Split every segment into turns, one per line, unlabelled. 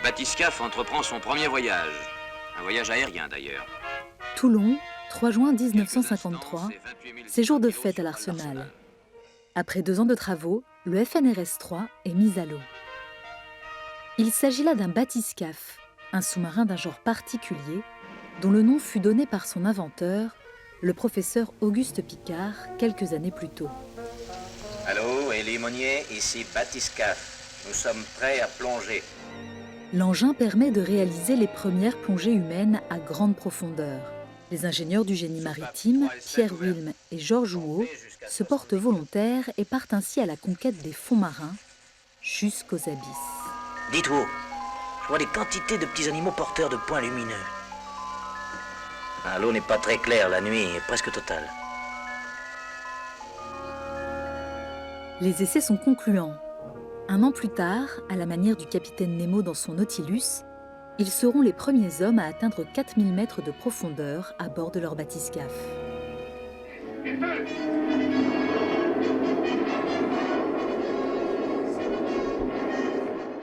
bathyscaphe entreprend son premier voyage. Un voyage aérien d'ailleurs.
Toulon, 3 juin 1953, c'est jour de fête à l'Arsenal. Après 2 ans de travaux, le FNRS 3 est mis à l'eau. Il s'agit là d'un bathyscaphe, un sous-marin d'un genre particulier, dont le nom fut donné par son inventeur, le professeur Auguste Piccard, quelques années plus tôt.
Allô, Élie Monnier, ici bathyscaphe. Nous sommes prêts à plonger.
L'engin permet de réaliser les premières plongées humaines à grande profondeur. Les ingénieurs du génie maritime, Pierre Wilm et Georges Houot, se portent volontaires et partent ainsi à la conquête des fonds marins jusqu'aux abysses.
Dites-vous, je vois des quantités de petits animaux porteurs de points lumineux. L'eau n'est pas très claire, la nuit est presque totale.
Les essais sont concluants. 1 an plus tard, à la manière du capitaine Nemo dans son Nautilus, ils seront les premiers hommes à atteindre 4000 mètres de profondeur à bord de leur bathyscaphe.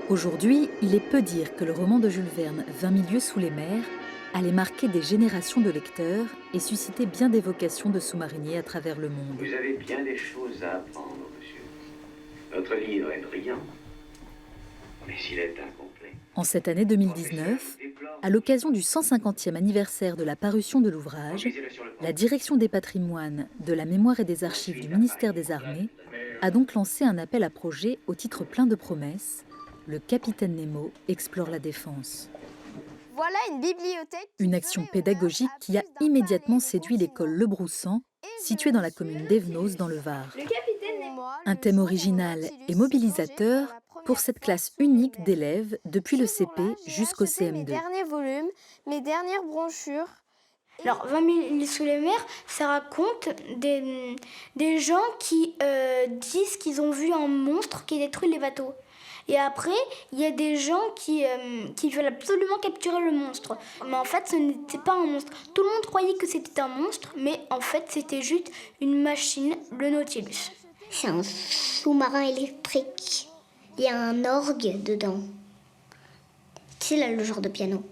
Aujourd'hui, il est peu dire que le roman de Jules Verne, 20 000 lieues sous les mers, allait marquer des générations de lecteurs et susciter bien des vocations de sous-mariniers à travers le monde.
Vous avez bien des choses à apprendre, monsieur. Notre livre est brillant, mais il est incomplet.
En cette année 2019, à l'occasion du 150e anniversaire de la parution de l'ouvrage, la Direction des patrimoines, de la mémoire et des archives du ministère des Armées a donc lancé un appel à projet au titre plein de promesses. Le capitaine Nemo explore la défense.
Voilà une bibliothèque.
Une action pédagogique qui a immédiatement séduit l'école Le Broussan, située dans la commune d'Évenos dans le Var. Un thème original et mobilisateur pour cette classe unique d'élèves depuis le CP jusqu'au CM2.
Mes derniers volumes, mes dernières brochures.
Alors, 20 000 sous les mers, ça raconte des gens qui disent qu'ils ont vu un monstre qui détruit les bateaux. Et après, il y a des gens qui veulent absolument capturer le monstre. Mais en fait, ce n'était pas un monstre. Tout le monde croyait que c'était un monstre, mais en fait, c'était juste une machine, le Nautilus.
C'est un sous-marin électrique. Il y a un orgue dedans. Tu sais, là, le genre de piano.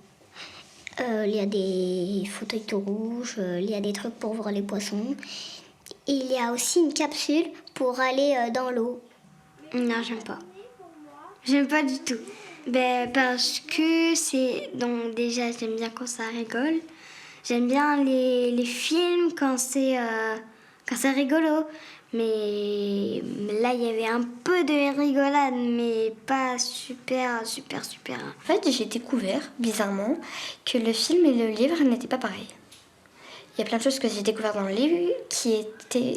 Il y a des fauteuils tout rouges, il y a des trucs pour voir les poissons. Et il y a aussi une capsule pour aller dans l'eau.
Non, j'aime pas. J'aime pas du tout. Parce que c'est... Donc déjà, j'aime bien quand ça rigole. J'aime bien les films quand c'est rigolo. Mais là, il y avait un peu de rigolade, mais pas super.
En fait, j'ai découvert, bizarrement, que le film et le livre n'étaient pas pareils. Il y a plein de choses que j'ai découvertes dans le livre qui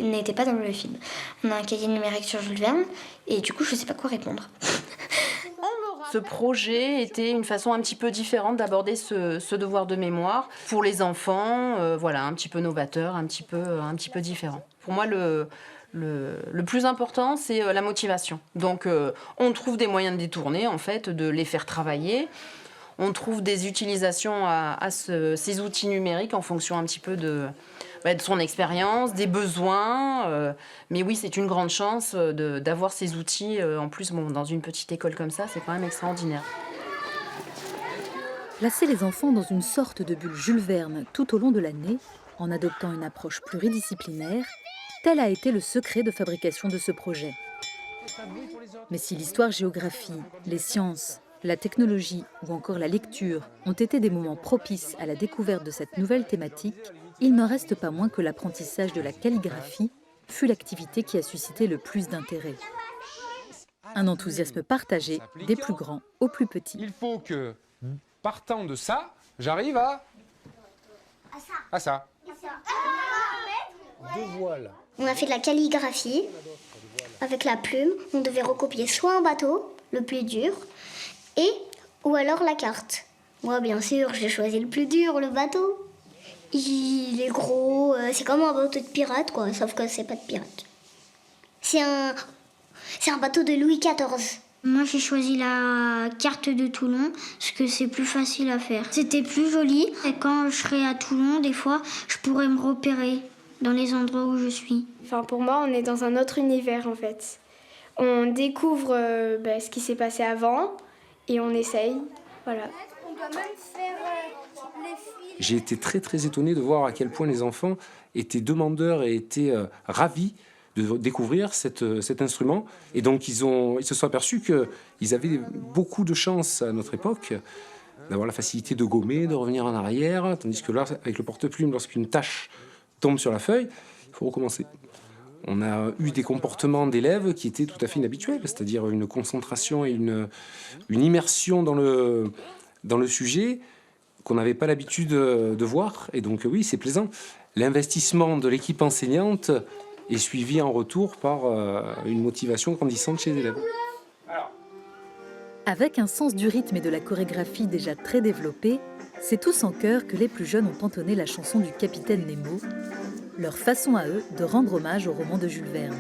n'étaient pas dans le film. On a un cahier numérique sur Jules Verne, et du coup, je sais pas quoi répondre.
Ce projet était une façon un petit peu différente d'aborder ce devoir de mémoire pour les enfants, voilà, un petit peu novateur, un petit peu différent. Pour moi, le plus important, c'est la motivation. Donc, on trouve des moyens de détourner, en fait, de les faire travailler. On trouve des utilisations à ces outils numériques en fonction un petit peu de son expérience, des besoins. Mais oui, c'est une grande chance d'avoir ces outils. En plus, dans une petite école comme ça, c'est quand même extraordinaire.
Placer les enfants dans une sorte de bulle Jules Verne tout au long de l'année, en adoptant une approche pluridisciplinaire, tel a été le secret de fabrication de ce projet. Mais si l'histoire-géographie, les sciences, la technologie ou encore la lecture ont été des moments propices à la découverte de cette nouvelle thématique, il n'en reste pas moins que l'apprentissage de la calligraphie fut l'activité qui a suscité le plus d'intérêt. Un enthousiasme partagé des plus grands aux plus petits.
Il faut que, partant de ça, j'arrive à ça.
Deux voiles. On a fait de la calligraphie avec la plume. On devait recopier soit un bateau, le plus dur, ou alors la carte. Moi, bien sûr, j'ai choisi le plus dur, le bateau. Il est gros, c'est comme un bateau de pirate, quoi, sauf que c'est pas de pirate. C'est un bateau de Louis XIV.
Moi, j'ai choisi la carte de Toulon, parce que c'est plus facile à faire. C'était plus joli, et quand je serai à Toulon, des fois, je pourrais me repérer dans les endroits où je suis.
Enfin, pour moi, on est dans un autre univers, en fait. On découvre ce qui s'est passé avant, et on essaye.
Voilà.
On doit même faire les fils.
J'ai été très très étonné de voir à quel point les enfants étaient demandeurs et étaient ravis de découvrir cet instrument. Et donc ils se sont aperçus qu'ils avaient beaucoup de chance à notre époque d'avoir la facilité de gommer, de revenir en arrière, tandis que là, avec le porte-plume, lorsqu'une tache tombe sur la feuille, il faut recommencer. On a eu des comportements d'élèves qui étaient tout à fait inhabituels, c'est-à-dire une concentration et une immersion dans le sujet qu'on n'avait pas l'habitude de voir. Et donc oui, c'est plaisant. L'investissement de l'équipe enseignante est suivi en retour par une motivation grandissante chez les élèves.
Avec un sens du rythme et de la chorégraphie déjà très développé, c'est tous en chœur que les plus jeunes ont entonné la chanson du Capitaine Nemo, leur façon à eux de rendre hommage au roman de Jules Verne.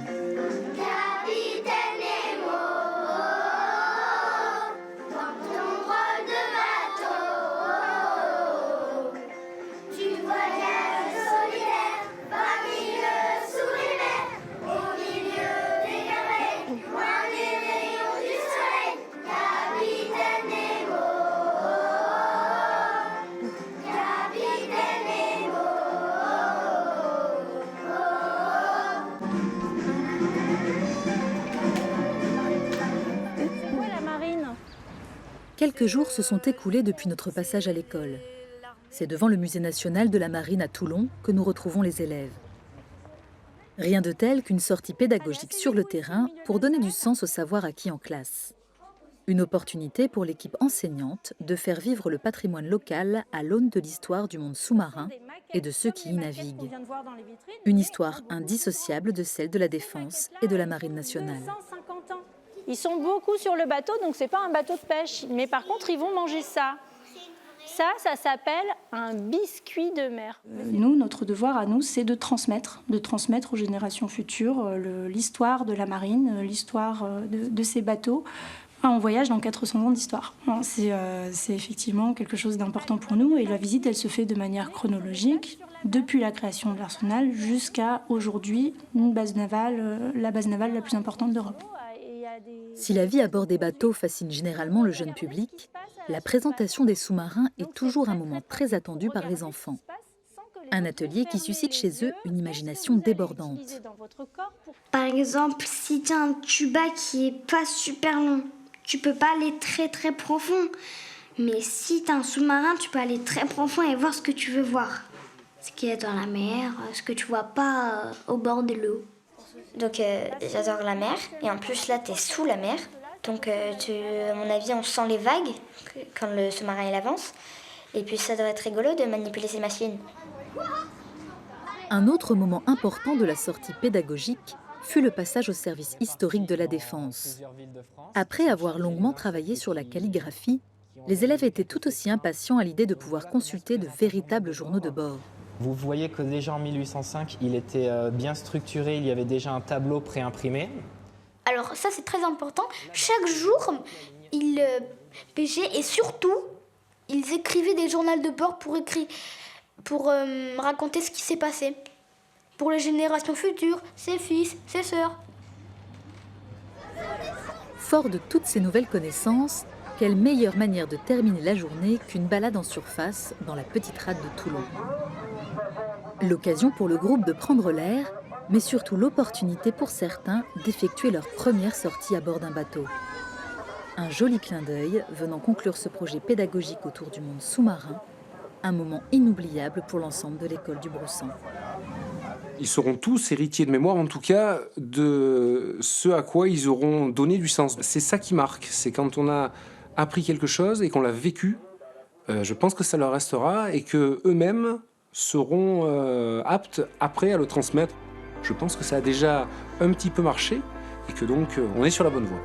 Quelques jours se sont écoulés depuis notre passage à l'école. C'est devant le Musée national de la Marine à Toulon que nous retrouvons les élèves. Rien de tel qu'une sortie pédagogique sur le terrain pour donner du sens au savoir acquis en classe. Une opportunité pour l'équipe enseignante de faire vivre le patrimoine local à l'aune de l'histoire du monde sous-marin et de ceux qui y naviguent. Une histoire indissociable de celle de la Défense et de la Marine nationale.
Ils sont beaucoup sur le bateau, donc c'est pas un bateau de pêche. Mais par contre, ils vont manger ça. Ça s'appelle un biscuit de mer.
Nous, notre devoir à nous, c'est de transmettre aux générations futures l'histoire de la marine, l'histoire de ces bateaux. On voyage dans 400 ans d'histoire. C'est effectivement quelque chose d'important pour nous et la visite, elle se fait de manière chronologique, depuis la création de l'arsenal jusqu'à aujourd'hui, la base navale la plus importante d'Europe.
Si la vie à bord des bateaux fascine généralement le jeune public, la présentation des sous-marins est toujours un moment très attendu par les enfants. Un atelier qui suscite chez eux une imagination débordante.
Par exemple, si tu as un tuba qui est pas super long, tu peux pas aller très très profond. Mais si tu as un sous-marin, tu peux aller très profond et voir ce que tu veux voir. Ce qu'il y a dans la mer, ce que tu vois pas au bord de l'eau.
Donc j'adore la mer, et en plus là t'es sous la mer, donc à mon avis on sent les vagues quand le sous-marin il avance, et puis ça doit être rigolo de manipuler ces machines.
Un autre moment important de la sortie pédagogique fut le passage au service historique de la Défense. Après avoir longuement travaillé sur la calligraphie, les élèves étaient tout aussi impatients à l'idée de pouvoir consulter de véritables journaux de bord.
Vous voyez que déjà en 1805, il était bien structuré, il y avait déjà un tableau préimprimé.
Alors ça c'est très important, chaque jour ils pêchaient et surtout ils écrivaient des journaux de bord pour raconter ce qui s'est passé. Pour les générations futures, ses fils, ses sœurs.
Fort de toutes ces nouvelles connaissances, quelle meilleure manière de terminer la journée qu'une balade en surface dans la petite rade de Toulon. L'occasion pour le groupe de prendre l'air, mais surtout l'opportunité pour certains d'effectuer leur première sortie à bord d'un bateau. Un joli clin d'œil venant conclure ce projet pédagogique autour du monde sous-marin, un moment inoubliable pour l'ensemble de l'école du Broussan.
Ils seront tous héritiers de mémoire, en tout cas, de ce à quoi ils auront donné du sens. C'est ça qui marque, c'est quand on a appris quelque chose et qu'on l'a vécu, je pense que ça leur restera et qu'eux-mêmes seront aptes après à le transmettre. Je pense que ça a déjà un petit peu marché et que donc on est sur la bonne voie.